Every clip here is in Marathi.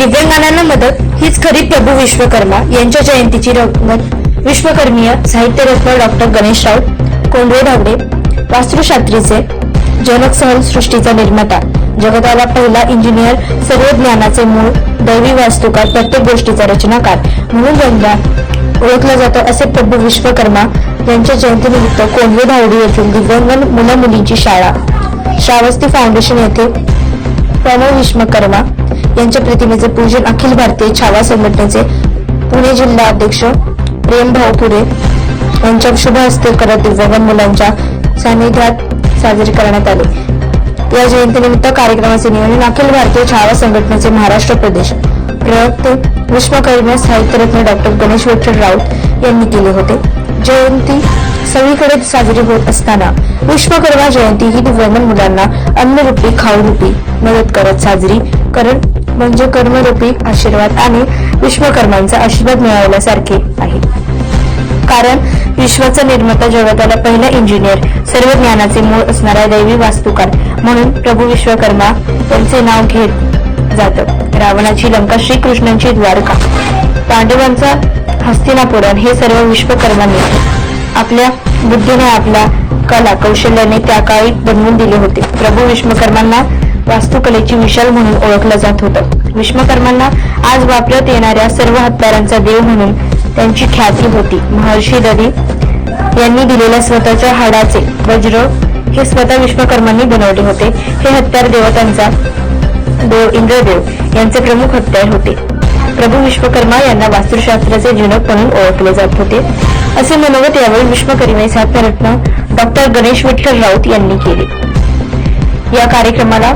दिव्यांगांना मदत हीच खरी प्रभू विश्वकर्मा यांच्या जयंतीची रंगत विश्वकर्मीय साहित्यरत्न डॉक्टर गणेश राऊत कोंडवे धावडे वास्तुशास्त्रीचे जनक सहल सृष्टीचा निर्माता जगताला पहिला इंजिनियर सर्व ज्ञानाचे मूळ दैवी वास्तुकार प्रत्येक गोष्टीचा रचनाकार म्हणून ज्यांना ओळखला जातो असे प्रभू विश्वकर्मा यांच्या जयंतीनिमित्त कोंडवे धावडे येथील दिव्यांग मुलं मुलींची शाळा श्रावस्ती फाउंडेशन येथे प्रणव विश्वकर्मा यांच्या प्रतिमेचे पूजन अखिल भारतीय छावा संघटनेचे पुणे जिल्हा अध्यक्ष प्रेमभाऊ पुरे यांच्या शुभ हस्ते करत दिव्यांग मुलांच्या सानिध्यात साजरे करण्यात आले। या जयंतीनिमित्त कार्यक्रमाचे नियोजन अखिल भारतीय छावा संघटनेचे महाराष्ट्र प्रदेश प्रवक्ते विश्वकर्मा साहित्यरत्न डॉक्टर गणेश विठ्ठल राऊत यांनी केले होते। जयंती सगळीकडे साजरी होत असताना विश्वकर्मा जयंती ही दिव्यांग मुलांना अन्नरूपी खाऊरूपी मदत करत साजरी करत म्हणजे कर्मरूपी आशीर्वाद आणि विश्वकर्मांचा आशीर्वाद मिळवल्यासारखे आहे। कारण विश्वाचा निर्माता जगताला पहिला इंजिनियर सर्व ज्ञानाचे मूळ असणारा दैवी वास्तुकार म्हणून प्रभू विश्वकर्मा यांचे नाव घेत जातं। रावणाची लंका श्रीकृष्णांची द्वारका पांडवांचा हस्तिनापुराण हे सर्व विश्वकर्मांनी आपल्या बुद्धीने आपल्या कला कौशल्याने त्या काळी बनवून दिले होते। प्रभू विश्वकर्मांना वास्तुकलेची विशाल म्हणून ओळखलं जात होतं। विश्वकर्मांना आज वापरत येणाऱ्या सर्व हत्यारांचा देव म्हणून त्यांची ख्याती होती। महर्षी दरी यांनी दिलेल्या स्वतःच्या हाडाचे वज्र हे स्वतः विश्वकर्मांनी बनवले होते। हे हत्यार देवतांचा देव इंद्रदेव यांचे प्रमुख हत्यार होते। प्रभू विश्वकर्मा यांना वास्तुशास्त्राचे जनक म्हणून ओळखले जात होते असे मनोगत यावेळी विश्वकर्मा साहित्यरत्न डॉक्टर गणेश विठ्ठल राऊत यांनी केले। या कार्यक्रमाला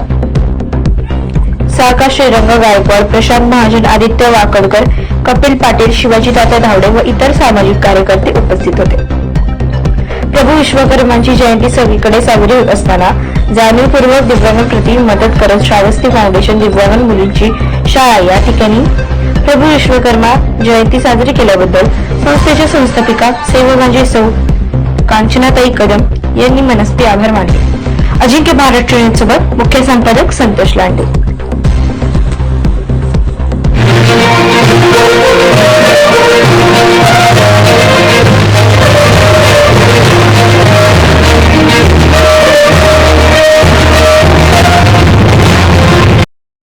साका श्रीरंग गायकवाड प्रशांत महाजन आदित्य वाकडकर कपिल पाटील शिवाजी तात्या धावडे व इतर सामाजिक कार्यकर्ते उपस्थित होते। प्रभू विश्वकर्मांची जयंती सगळीकडे साजरी होत असताना जाणीवपूर्वक दिव्यांगांप्रती मदत करत श्रावस्ती फाउंडेशन दिव्यांग मुलींची शाळा या ठिकाणी प्रभू विश्वकर्मा जयंती साजरी केल्याबद्दल संस्थेच्या संस्थापिका सेवकांची सौ कांचनाताई कदम यांनी मनस्वी आभार मानले। अजिंक्य महाराष्ट्र न्यूज सोबत मुख्य संपादक संतोष लांडे।